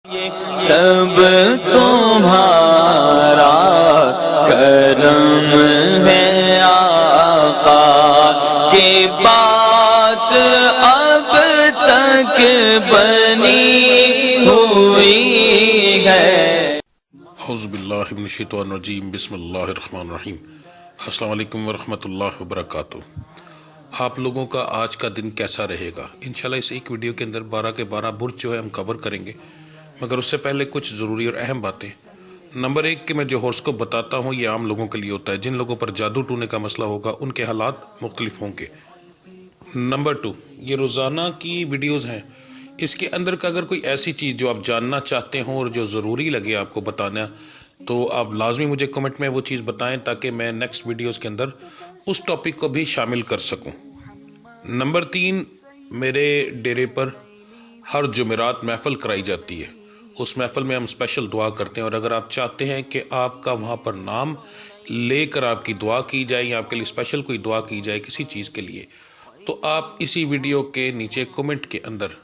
سب تمہارا کرم ہے آقا کی بات اب تک بنی ہوئی ہے۔ اعوذ باللہ من الشیطان الرجیم، بسم اللہ الرحمن الرحیم۔ السلام علیکم ورحمۃ اللہ وبرکاتہ۔ آپ لوگوں کا آج کا دن کیسا رہے گا؟ انشاءاللہ اس ایک ویڈیو کے اندر 12 کے 12 برج جو ہے ہم کور کریں گے، مگر اس سے پہلے کچھ ضروری اور اہم باتیں۔ نمبر 1 کہ میں جو ہورسکوپ بتاتا ہوں یہ عام لوگوں کے لیے ہوتا ہے، جن لوگوں پر جادو ٹونے کا مسئلہ ہوگا ان کے حالات مختلف ہوں گے۔ نمبر 2 یہ روزانہ کی ویڈیوز ہیں، اس کے اندر کا اگر کوئی ایسی چیز جو آپ جاننا چاہتے ہوں اور جو ضروری لگے آپ کو بتانا، تو آپ لازمی مجھے کمنٹ میں وہ چیز بتائیں تاکہ میں نیکسٹ ویڈیوز کے اندر اس ٹاپک کو بھی شامل کر سکوں۔ نمبر 3 میرے ڈیرے پر ہر جمعرات محفل کرائی جاتی ہے، اس محفل میں ہم اسپیشل دعا کرتے ہیں، اور اگر آپ چاہتے ہیں کہ آپ کا وہاں پر نام لے کر آپ کی دعا کی جائے یا آپ کے لیے اسپیشل کوئی دعا کی جائے کسی چیز کے لیے، تو آپ اسی ویڈیو کے نیچے کمنٹ کے اندر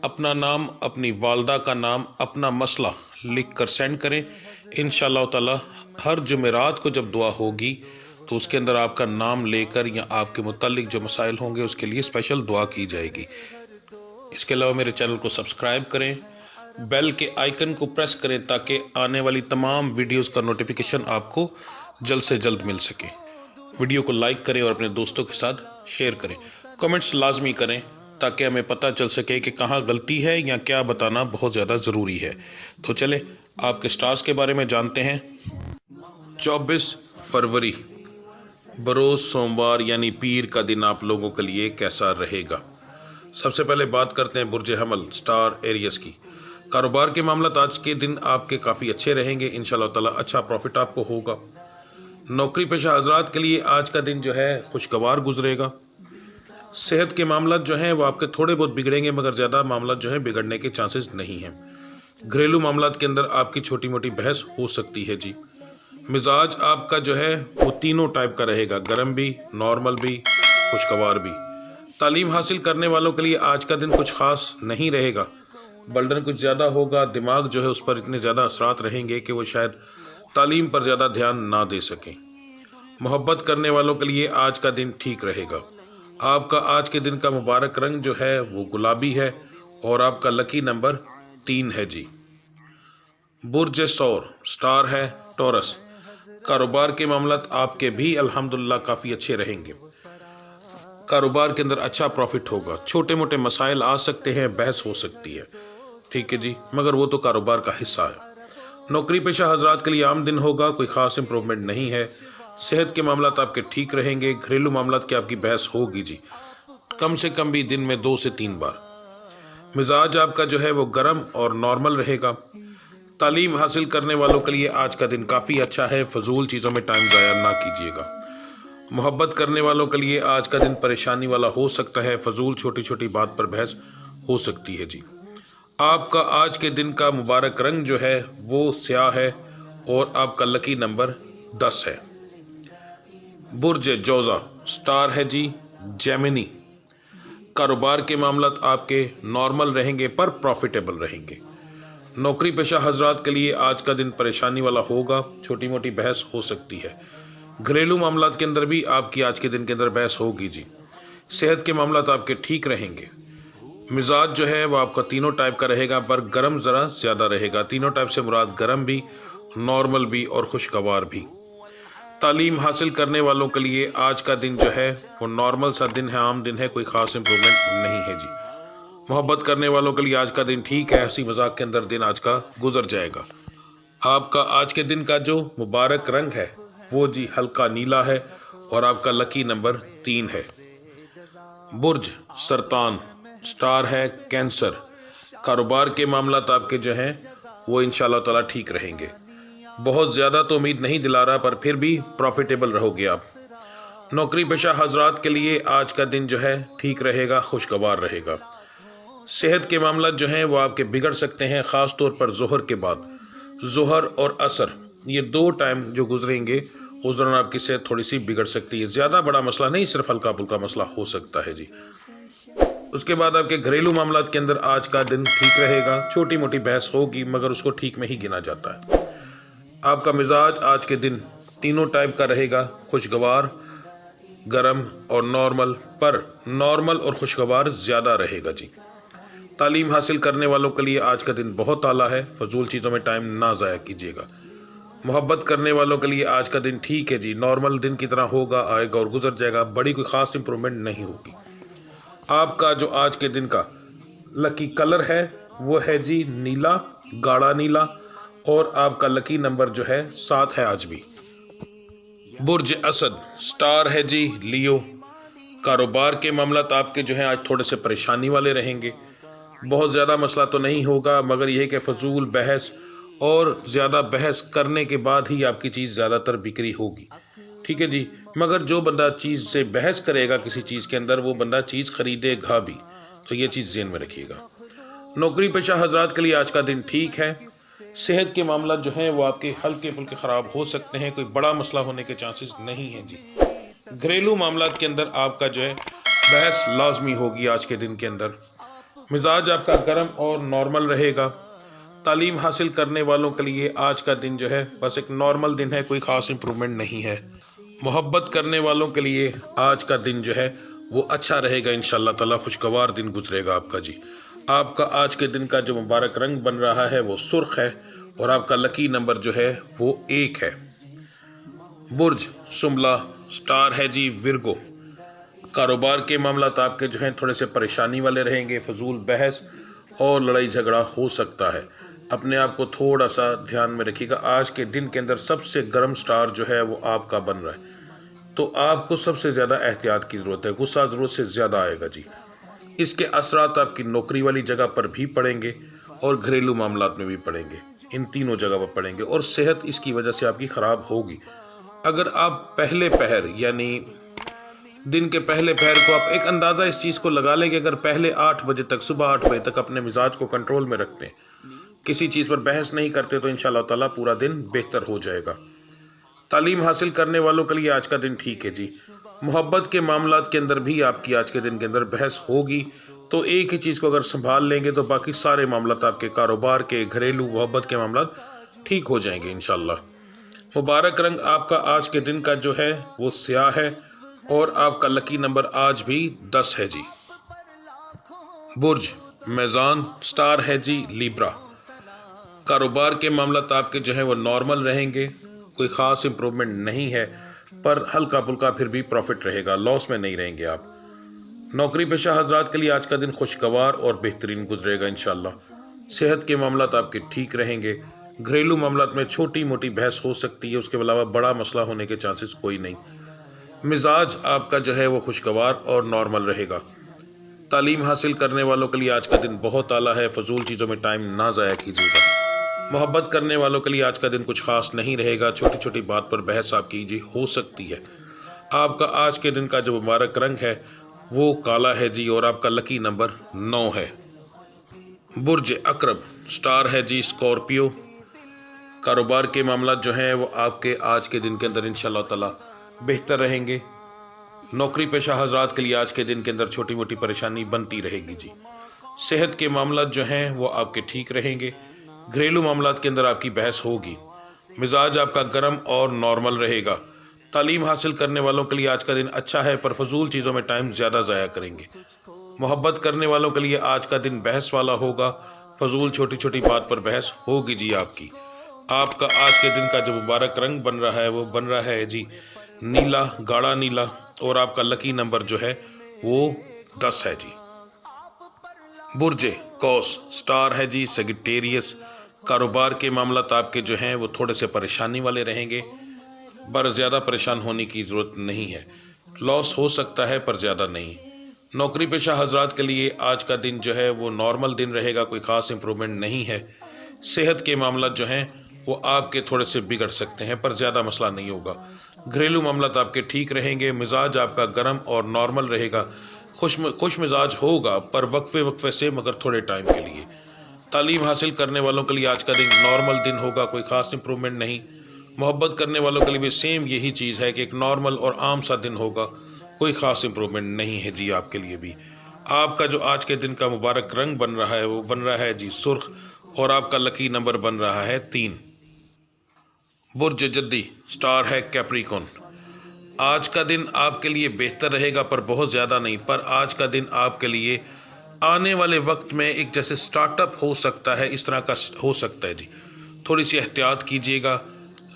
اپنا نام، اپنی والدہ کا نام، اپنا مسئلہ لکھ کر سینڈ کریں۔ انشاءاللہ تعالی ہر جمعرات کو جب دعا ہوگی تو اس کے اندر آپ کا نام لے کر یا آپ کے متعلق جو مسائل ہوں گے اس کے لیے اسپیشل دعا کی جائے گی۔ اس کے علاوہ میرے چینل کو سبسکرائب کریں، بیل کے آئیکن کو پریس کریں تاکہ آنے والی تمام ویڈیوز کا نوٹیفیکیشن آپ کو جلد سے جلد مل سکے۔ ویڈیو کو لائک کریں اور اپنے دوستوں کے ساتھ شیئر کریں۔ کمنٹس لازمی کریں تاکہ ہمیں پتہ چل سکے کہ کہاں غلطی ہے یا کیا بتانا بہت زیادہ ضروری ہے۔ تو چلیں آپ کے سٹارز کے بارے میں جانتے ہیں۔ 24 فروری بروز سوموار یعنی پیر کا دن آپ لوگوں کے لیے کیسا رہے گا؟ سب سے پہلے بات کرتے ہیں برج حمل سٹار ایریس کی۔ کاروبار کے معاملات آج کے دن آپ کے کافی اچھے رہیں گے، انشاءاللہ تعالی اچھا پروفٹ آپ کو ہوگا۔ نوکری پیشہ حضرات کے لیے آج کا دن جو ہے خوشگوار گزرے گا۔ صحت کے معاملات جو ہیں وہ آپ کے تھوڑے بہت بگڑیں گے، مگر زیادہ معاملات جو ہیں بگڑنے کے چانسز نہیں ہیں۔ گھریلو معاملات کے اندر آپ کی چھوٹی موٹی بحث ہو سکتی ہے جی۔ مزاج آپ کا جو ہے وہ تینوں ٹائپ کا رہے گا، گرم بھی، نارمل بھی، خوشگوار بھی۔ تعلیم حاصل کرنے والوں کے لیے آج کا دن کچھ خاص نہیں رہے گا، برڈن کچھ زیادہ ہوگا، دماغ جو ہے اس پر اتنے زیادہ اثرات رہیں گے کہ وہ شاید تعلیم پر زیادہ دھیان نہ دے سکیں۔ محبت کرنے والوں کے لیے آج کا دن ٹھیک رہے گا۔ آپ کا آج کے دن کا مبارک رنگ جو ہے وہ گلابی ہے اور آپ کا لکی نمبر 3 ہے جی۔ برج ثور سٹار ہے ٹورس۔ کاروبار کے معاملات آپ کے بھی الحمدللہ کافی اچھے رہیں گے، کاروبار کے اندر اچھا پروفٹ ہوگا۔ چھوٹے موٹے مسائل آ سکتے ہیں، بحث ہو سکتی ہے، ٹھیک ہے جی، مگر وہ تو کاروبار کا حصہ ہے۔ نوکری پیشہ حضرات کے لیے عام دن ہوگا، کوئی خاص امپروومنٹ نہیں ہے۔ صحت کے معاملات آپ کے ٹھیک رہیں گے، گھریلو معاملات کی آپ کی بحث ہوگی جی، کم سے کم بھی دن میں 2 سے 3 بار۔ مزاج آپ کا جو ہے وہ گرم اور نارمل رہے گا۔ تعلیم حاصل کرنے والوں کے لیے آج کا دن کافی اچھا ہے، فضول چیزوں میں ٹائم ضائع نہ کیجیے گا۔ محبت کرنے والوں کے لیے آج کا دن پریشانی والا ہو سکتا ہے، فضول چھوٹی چھوٹی بات پر بحث ہو سکتی ہے جی۔ آپ کا آج کے دن کا مبارک رنگ جو ہے وہ سیاہ ہے اور آپ کا لکی نمبر 10 ہے۔ برج جوزہ سٹار ہے جی جیمنی۔ کاروبار کے معاملات آپ کے نارمل رہیں گے پر پروفیٹیبل رہیں گے۔ نوکری پیشہ حضرات کے لیے آج کا دن پریشانی والا ہوگا، چھوٹی موٹی بحث ہو سکتی ہے۔ گھریلو معاملات کے اندر بھی آپ کی آج کے دن کے اندر بحث ہوگی جی۔ صحت کے معاملات آپ کے ٹھیک رہیں گے۔ مزاج جو ہے وہ آپ کا تینوں ٹائپ کا رہے گا، پر گرم ذرا زیادہ رہے گا۔ تینوں ٹائپ سے مراد گرم بھی، نارمل بھی اور خوشگوار بھی۔ تعلیم حاصل کرنے والوں کے لیے آج کا دن جو ہے وہ نارمل سا دن ہے، عام دن ہے، کوئی خاص امپروومنٹ نہیں ہے جی۔ محبت کرنے والوں کے لیے آج کا دن ٹھیک ہے، ہنسی مذاق کے اندر دن آج کا گزر جائے گا۔ آپ کا آج کے دن کا جو مبارک رنگ ہے وہ جی ہلکا نیلا ہے اور آپ کا لکی نمبر 3 ہے۔ برج سرطان سٹار ہے کینسر۔ کاروبار کے معاملات آپ کے جو ہیں وہ انشاءاللہ تعالی ٹھیک رہیں گے۔ بہت زیادہ تو امید نہیں دلا رہا، پر پھر بھی پروفیٹیبل رہو گے آپ۔ نوکری پیشہ حضرات کے لیے آج کا دن جو ہے ٹھیک رہے گا، خوشگوار رہے گا۔ صحت کے معاملات جو ہیں وہ آپ کے بگڑ سکتے ہیں، خاص طور پر ظہر کے بعد۔ ظہر اور عصر یہ 2 ٹائم جو گزریں گے اس دوران آپ کی صحت تھوڑی سی بگڑ سکتی ہے، زیادہ بڑا مسئلہ نہیں، صرف ہلکا پھلکا مسئلہ ہو سکتا ہے جی۔ اس کے بعد آپ کے گھریلو معاملات کے اندر آج کا دن ٹھیک رہے گا، چھوٹی موٹی بحث ہوگی مگر اس کو ٹھیک میں ہی گنا جاتا ہے۔ آپ کا مزاج آج کے دن تینوں ٹائپ کا رہے گا، خوشگوار، گرم اور نارمل، پر نارمل اور خوشگوار زیادہ رہے گا جی۔ تعلیم حاصل کرنے والوں کے لیے آج کا دن بہت اعلیٰ ہے، فضول چیزوں میں ٹائم نہ ضائع کیجیے گا۔ محبت کرنے والوں کے لیے آج کا دن ٹھیک ہے جی، نارمل دن کی طرح ہوگا، آئے گا اور گزر جائے گا، بڑی کوئی خاص امپرومنٹ نہیں ہوگی۔ آپ کا جو آج کے دن کا لکی کلر ہے وہ ہے جی نیلا، گاڑھا نیلا، اور آپ کا لکی نمبر جو ہے 7 ہے آج بھی۔ برج اسد، سٹار ہے جی لیو۔ کاروبار کے معاملات آپ کے جو ہیں آج تھوڑے سے پریشانی والے رہیں گے، بہت زیادہ مسئلہ تو نہیں ہوگا مگر یہ کہ فضول بحث اور زیادہ بحث کرنے کے بعد ہی آپ کی چیز زیادہ تر بکری ہوگی، ٹھیک ہے جی۔ مگر جو بندہ چیز سے بحث کرے گا کسی چیز کے اندر، وہ بندہ چیز خریدے گا بھی، تو یہ چیز ذہن میں رکھیے گا۔ نوکری پیشہ حضرات کے لیے آج کا دن ٹھیک ہے۔ صحت کے معاملات جو ہیں وہ آپ کے ہلکے پھلکے خراب ہو سکتے ہیں، کوئی بڑا مسئلہ ہونے کے چانسز نہیں ہیں جی۔ گھریلو معاملات کے اندر آپ کا جو ہے بحث لازمی ہوگی آج کے دن کے اندر۔ مزاج آپ کا گرم اور نارمل رہے گا۔ تعلیم حاصل کرنے والوں کے لیے آج کا دن جو ہے بس ایک نارمل دن ہے، کوئی خاص امپرومنٹ نہیں ہے۔ محبت کرنے والوں کے لیے آج کا دن جو ہے وہ اچھا رہے گا، انشاءاللہ تعالی خوشگوار دن گزرے گا آپ کا جی۔ آپ کا آج کے دن کا جو مبارک رنگ بن رہا ہے وہ سرخ ہے، اور آپ کا لکی نمبر جو ہے وہ 1 ہے۔ برج شملہ، سٹار ہے جی ورگو۔ کاروبار کے معاملات آپ کے جو ہیں تھوڑے سے پریشانی والے رہیں گے، فضول بحث اور لڑائی جھگڑا ہو سکتا ہے، اپنے آپ کو تھوڑا سا دھیان میں رکھیے گا۔ آج کے دن کے اندر سب سے گرم سٹار جو ہے وہ آپ کا بن رہا ہے، تو آپ کو سب سے زیادہ احتیاط کی ضرورت ہے، غصہ ضرورت سے زیادہ آئے گا جی۔ اس کے اثرات آپ کی نوکری والی جگہ پر بھی پڑیں گے اور گھریلو معاملات میں بھی پڑیں گے، ان تینوں جگہ پر پڑیں گے، اور صحت اس کی وجہ سے آپ کی خراب ہوگی۔ اگر آپ پہلے پہر یعنی دن کے پہلے پہر کو آپ ایک اندازہ اس چیز کو لگا لیں کہ اگر پہلے 8 بجے تک، صبح 8 بجے تک اپنے مزاج کو کنٹرول میں رکھتے ہیں، کسی چیز پر بحث نہیں کرتے، تو انشاءاللہ تعالیٰ پورا دن بہتر ہو جائے گا۔ تعلیم حاصل کرنے والوں کے لیے آج کا دن ٹھیک ہے جی۔ محبت کے معاملات کے اندر بھی آپ کی آج کے دن کے اندر بحث ہوگی، تو ایک ہی چیز کو اگر سنبھال لیں گے تو باقی سارے معاملات آپ کے کاروبار کے، گھریلو، محبت کے معاملات ٹھیک ہو جائیں گے انشاءاللہ۔ مبارک رنگ آپ کا آج کے دن کا جو ہے وہ سیاہ ہے، اور آپ کا لکی نمبر آج بھی 10 ہے جی۔ برج میزان، سٹار ہے جی لیبرا۔ کاروبار کے معاملات آپ کے جو ہیں وہ نارمل رہیں گے، کوئی خاص امپرومنٹ نہیں ہے، پر ہلکا پھلکا پھر بھی پروفٹ رہے گا، لاس میں نہیں رہیں گے آپ۔ نوکری پیشہ حضرات کے لیے آج کا دن خوشگوار اور بہترین گزرے گا انشاءاللہ۔ صحت کے معاملات آپ کے ٹھیک رہیں گے، گھریلو معاملات میں چھوٹی موٹی بحث ہو سکتی ہے، اس کے علاوہ بڑا مسئلہ ہونے کے چانسز کوئی نہیں۔ مزاج آپ کا جو ہے وہ خوشگوار اور نارمل رہے گا۔ تعلیم حاصل کرنے والوں کے لیے آج کا دن بہت اعلیٰ ہے، فضول چیزوں میں ٹائم نہ ضائع کیجیے گا۔ محبت کرنے والوں کے لیے آج کا دن کچھ خاص نہیں رہے گا، چھوٹی چھوٹی بات پر بحث آپ کی جی ہو سکتی ہے۔ آپ کا آج کے دن کا جو مبارک رنگ ہے وہ کالا ہے جی، اور آپ کا لکی نمبر 9 ہے۔ برج عقرب، سٹار ہے جی اسکارپیو۔ کاروبار کے معاملات جو ہیں وہ آپ کے آج کے دن کے اندر انشاءاللہ تعالی بہتر رہیں گے۔ نوکری پیشہ حضرات کے لیے آج کے دن کے اندر چھوٹی موٹی پریشانی بنتی رہے گی جی۔ صحت کے معاملات جو ہیں وہ آپ کے ٹھیک رہیں گے، گھریلو معاملات کے اندر آپ کی بحث ہوگی۔ مزاج آپ کا گرم اور نارمل رہے گا۔ تعلیم حاصل کرنے والوں کے لیے آج کا دن اچھا ہے، پر فضول چیزوں میں ٹائم زیادہ ضائع کریں گے۔ محبت کرنے والوں کے لیے آج کا دن بحث والا ہوگا، فضول چھوٹی چھوٹی بات پر بحث ہوگی جی آپ کی۔ آپ کا آج کے دن کا جو مبارک رنگ بن رہا ہے وہ بن رہا ہے جی نیلا، گاڑھا نیلا، اور آپ کا لکی نمبر جو ہے وہ 10 ہے جی۔ برج قوس، سٹار ہے جی سیگیٹیریس۔ کاروبار کے معاملات آپ کے جو ہیں وہ تھوڑے سے پریشانی والے رہیں گے، پر زیادہ پریشان ہونے کی ضرورت نہیں ہے، لاس ہو سکتا ہے پر زیادہ نہیں۔ نوکری پیشہ حضرات کے لیے آج کا دن جو ہے وہ نارمل دن رہے گا، کوئی خاص امپرومنٹ نہیں ہے۔ صحت کے معاملات جو ہیں وہ آپ کے تھوڑے سے بگڑ سکتے ہیں، پر زیادہ مسئلہ نہیں ہوگا۔ گھریلو معاملات آپ کے ٹھیک رہیں گے، مزاج آپ کا گرم اور نارمل رہے گا، خوش مزاج ہوگا، پر وقفے سے، مگر تھوڑے ٹائم کے لیے۔ تعلیم حاصل کرنے والوں کے لیے آج کا دن نارمل دن ہوگا، کوئی خاص امپرومنٹ نہیں۔ محبت کرنے والوں کے لیے بھی سیم یہی چیز ہے کہ ایک نارمل اور عام سا دن ہوگا، کوئی خاص امپرومنٹ نہیں ہے جی آپ کے لیے بھی۔ آپ کا جو آج کے دن کا مبارک رنگ بن رہا ہے وہ بن رہا ہے جی سرخ، اور آپ کا لکی نمبر بن رہا ہے 3۔ برج جدی، سٹار ہے کیپریکون۔ آج کا دن آپ کے لیے بہتر رہے گا پر بہت زیادہ نہیں، پر آج کا دن آپ کے لیے آنے والے وقت میں ایک جیسے سٹارٹ اپ ہو سکتا ہے، اس طرح کا ہو سکتا ہے جی۔ تھوڑی سی احتیاط کیجیے گا،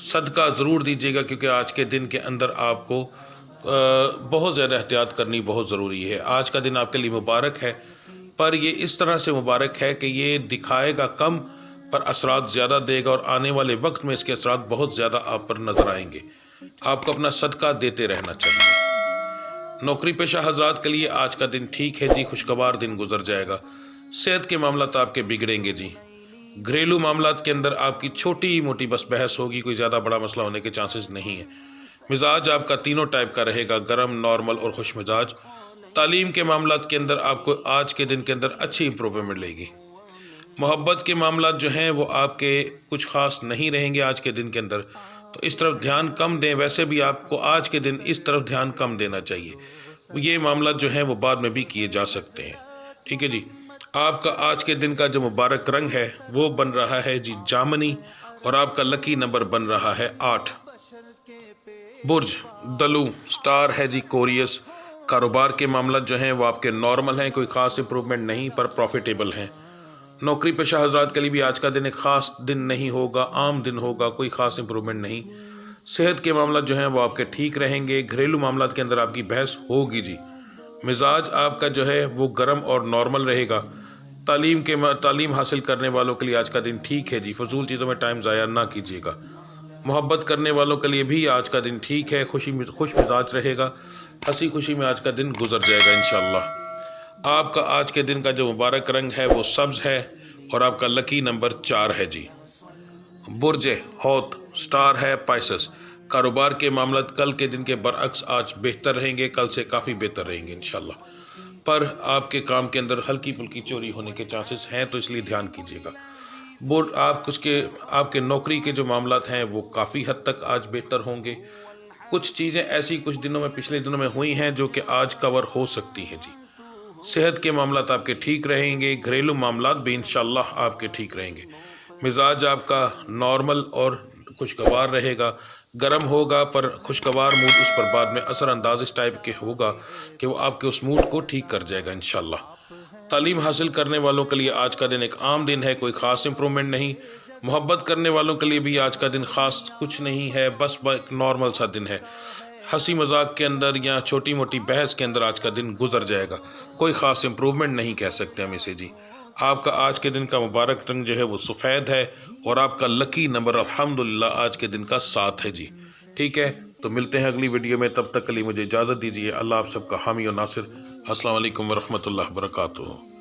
صدقہ ضرور دیجیے گا، کیونکہ آج کے دن کے اندر آپ کو بہت زیادہ احتیاط کرنی بہت ضروری ہے۔ آج کا دن آپ کے لیے مبارک ہے، پر یہ اس طرح سے مبارک ہے کہ یہ دکھائے گا کم پر اثرات زیادہ دے گا، اور آنے والے وقت میں اس کے اثرات بہت زیادہ آپ پر نظر آئیں گے۔ آپ کو اپنا صدقہ دیتے رہنا چاہیے۔ نوکری پیشہ حضرات کے لیے آج کا دن ٹھیک ہے جی، خوشگوار دن گزر جائے گا۔ صحت کے معاملات آپ کے بگڑیں گے جی۔ گھریلو معاملات کے اندر آپ کی چھوٹی موٹی بس بحث ہوگی، کوئی زیادہ بڑا مسئلہ ہونے کے چانسز نہیں ہیں۔ مزاج آپ کا تینوں ٹائپ کا رہے گا، گرم، نارمل اور خوش مزاج۔ تعلیم کے معاملات کے اندر آپ کو آج کے دن کے اندر اچھی امپروومنٹ ملے گی۔ محبت کے معاملات جو ہیں وہ آپ کے کچھ خاص نہیں رہیں گے آج کے دن کے اندر، تو اس طرف دھیان کم دیں۔ ویسے بھی آپ کو آج کے دن اس طرف دھیان کم دینا چاہیے، یہ معاملات جو ہیں وہ بعد میں بھی کیے جا سکتے ہیں، ٹھیک ہے جی۔ آپ کا آج کے دن کا جو مبارک رنگ ہے وہ بن رہا ہے جی جامنی، اور آپ کا لکی نمبر بن رہا ہے 8۔ برج دلو، سٹار ہے جی کوریس۔ کاروبار کے معاملات جو ہیں وہ آپ کے نارمل ہیں، کوئی خاص امپروومنٹ نہیں پر پروفیٹیبل ہیں۔ نوکری پیشہ حضرات کے لیے بھی آج کا دن ایک خاص دن نہیں ہوگا، عام دن ہوگا، کوئی خاص امپروومنٹ نہیں۔ صحت کے معاملات جو ہیں وہ آپ کے ٹھیک رہیں گے۔ گھریلو معاملات کے اندر آپ کی بحث ہوگی جی۔ مزاج آپ کا جو ہے وہ گرم اور نارمل رہے گا۔ تعلیم حاصل کرنے والوں کے لیے آج کا دن ٹھیک ہے جی، فضول چیزوں میں ٹائم ضائع نہ کیجیے گا۔ محبت کرنے والوں کے لیے بھی آج کا دن ٹھیک ہے، خوش مزاج رہے گا، ہنسی خوشی میں آج کا دن گزر جائے گا انشاءاللہ۔ آپ کا آج کے دن کا جو مبارک رنگ ہے وہ سبز ہے، اور آپ کا لکی نمبر 4 ہے جی۔ برج حوت، سٹار ہے پائسس۔ کاروبار کے معاملات کل کے دن کے برعکس آج بہتر رہیں گے، کل سے کافی بہتر رہیں گے انشاءاللہ، پر آپ کے کام کے اندر ہلکی پھلکی چوری ہونے کے چانسز ہیں، تو اس لیے دھیان کیجیے گا۔ آپ کے نوکری کے جو معاملات ہیں وہ کافی حد تک آج بہتر ہوں گے۔ کچھ چیزیں ایسی کچھ دنوں میں پچھلے دنوں میں ہوئی ہیں جو کہ آج کور ہو سکتی ہیں جی۔ صحت کے معاملات آپ کے ٹھیک رہیں گے، گھریلو معاملات بھی انشاءاللہ آپ کے ٹھیک رہیں گے۔ مزاج آپ کا نارمل اور خوشگوار رہے گا، گرم ہوگا پر خوشگوار موڈ اس پر بعد میں اثر انداز اس ٹائپ کے ہوگا کہ وہ آپ کے اس موڈ کو ٹھیک کر جائے گا انشاءاللہ۔ تعلیم حاصل کرنے والوں کے لیے آج کا دن ایک عام دن ہے، کوئی خاص امپروومنٹ نہیں۔ محبت کرنے والوں کے لیے بھی آج کا دن خاص کچھ نہیں ہے، بس ایک نارمل سا دن ہے۔ ہنسی مذاق کے اندر یا چھوٹی موٹی بحث کے اندر آج کا دن گزر جائے گا، کوئی خاص امپروومنٹ نہیں کہہ سکتے ہم اسے جی۔ آپ کا آج کے دن کا مبارک رنگ جو ہے وہ سفید ہے، اور آپ کا لکی نمبر الحمدللہ آج کے دن کا 7 ہے جی، ٹھیک ہے۔ تو ملتے ہیں اگلی ویڈیو میں، تب تک کے لیے مجھے اجازت دیجیے۔ اللہ آپ سب کا حامی و ناصر۔ السلام علیکم ورحمۃ اللہ وبرکاتہ۔